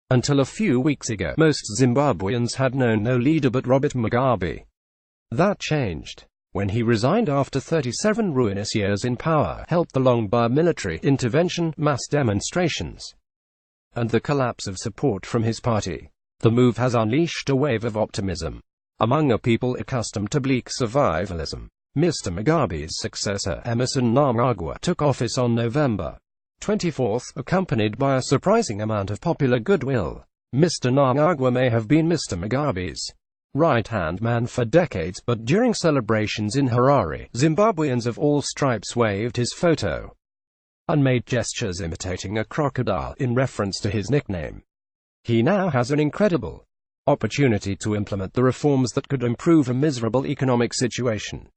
Until a few weeks ago, most Zimbabweans had known no leader but Robert Mugabe. That changed when he resigned after 37 ruinous years in power, helped along by military intervention, mass demonstrations, and the collapse of support from his party. The move has unleashed a wave of optimism among a people accustomed to bleak survivalism. Mr. Mugabe's successor, Emmerson Mnangagwa, took office on November 24, accompanied by a surprising amount of popular goodwill. Mr. Mnangagwa may have been Mr. Mugabe's right-hand man for decades, but during celebrations in Harare, Zimbabweans of all stripes waved his photo and made gestures imitating a crocodile in reference to his nickname. He now has an incredible opportunity to implement the reforms that could improve a miserable economic situation.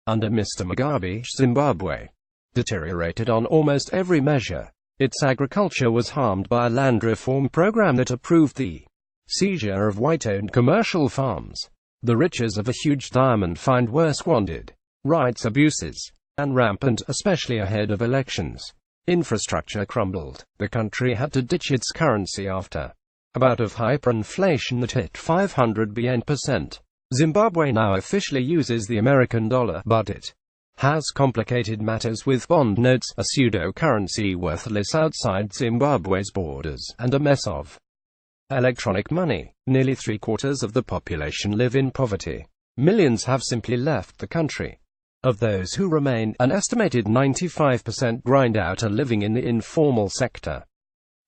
Under Mr. Mugabe, Zimbabwe deteriorated on almost every measure. Its agriculture was harmed by a land reform program that approved the seizure of white-owned commercial farms. The riches of a huge diamond find were squandered. Rights abuses and rampant, especially ahead of elections. Infrastructure crumbled. The country had to ditch its currency after a bout of hyperinflation that hit 500%. Zimbabwe now officially uses the American dollar, but it has complicated matters with bond notes, a pseudo-currency worthless outside Zimbabwe's borders, and a mess of electronic money. Nearly 3/4 of the population live in poverty. Millions have simply left the country. Of those who remain, an estimated 95% grind out a living in the informal sector.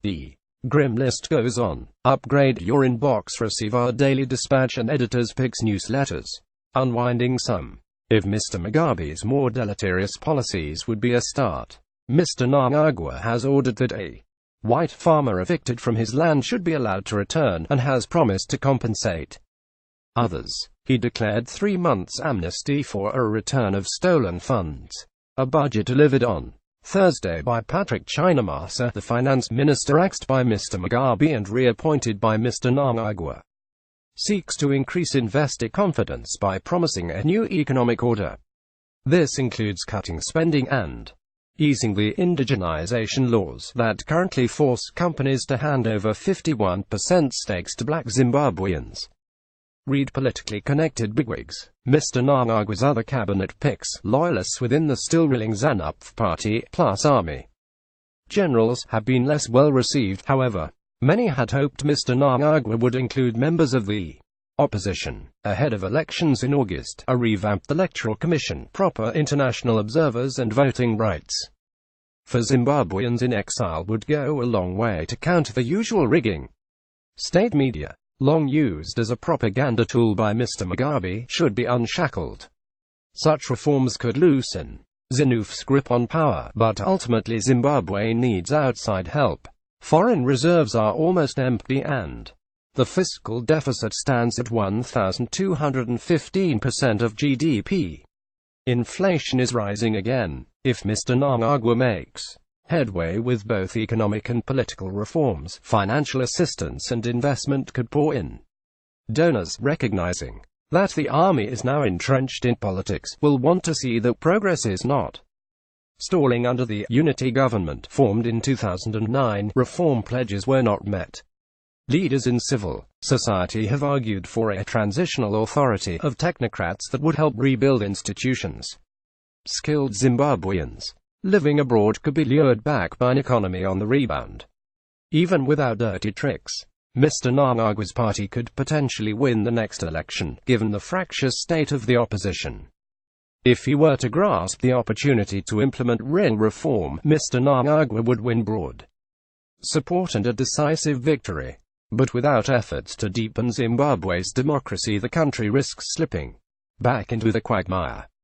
The grim list goes on. Upgrade your inbox, receive our daily dispatch and editors' picks newsletters. Unwinding some. If Mr. Mugabe's more deleterious policies would be a start. Mr. Mnangagwa has ordered that a white farmer evicted from his land should be allowed to return, and has promised to compensate others. He declared 3 months amnesty for a return of stolen funds. A budget delivered on Thursday by Patrick Chinamasa, the finance minister axed by Mr. Mugabe and reappointed by Mr. Mnangagwa, seeks to increase investor confidence by promising a new economic order. This includes cutting spending and easing the indigenization laws that currently force companies to hand over 51% stakes to black Zimbabweans. Read politically connected bigwigs. Mr. Mnangagwa's other cabinet picks, loyalists within the still-reeling ZANU-PF party, plus army generals, have been less well received. However, many had hoped Mr. Mnangagwa would include members of the opposition. Ahead of elections in August, a revamped electoral commission, proper international observers and voting rights for Zimbabweans in exile would go a long way to counter the usual rigging. State media, long used as a propaganda tool by Mr. Mugabe, should be unshackled. Such reforms could loosen ZANU-PF's grip on power, but ultimately Zimbabwe needs outside help. Foreign reserves are almost empty and the fiscal deficit stands at 1,215% of GDP. Inflation is rising again. If Mr. Mnangagwa makes headway with both economic and political reforms, financial assistance and investment could pour in. Donors, recognizing that the army is now entrenched in politics, will want to see that progress is not stalling under the unity government formed in 2009. Reform pledges were not met. Leaders in civil society have argued for a transitional authority of technocrats that would help rebuild institutions. Skilled Zimbabweans living abroad could be lured back by an economy on the rebound. Even without dirty tricks, Mr. Mnangagwa's party could potentially win the next election, given the fractious state of the opposition. If he were to grasp the opportunity to implement real reform, Mr. Mnangagwa would win broad support and a decisive victory. But without efforts to deepen Zimbabwe's democracy, the country risks slipping back into the quagmire.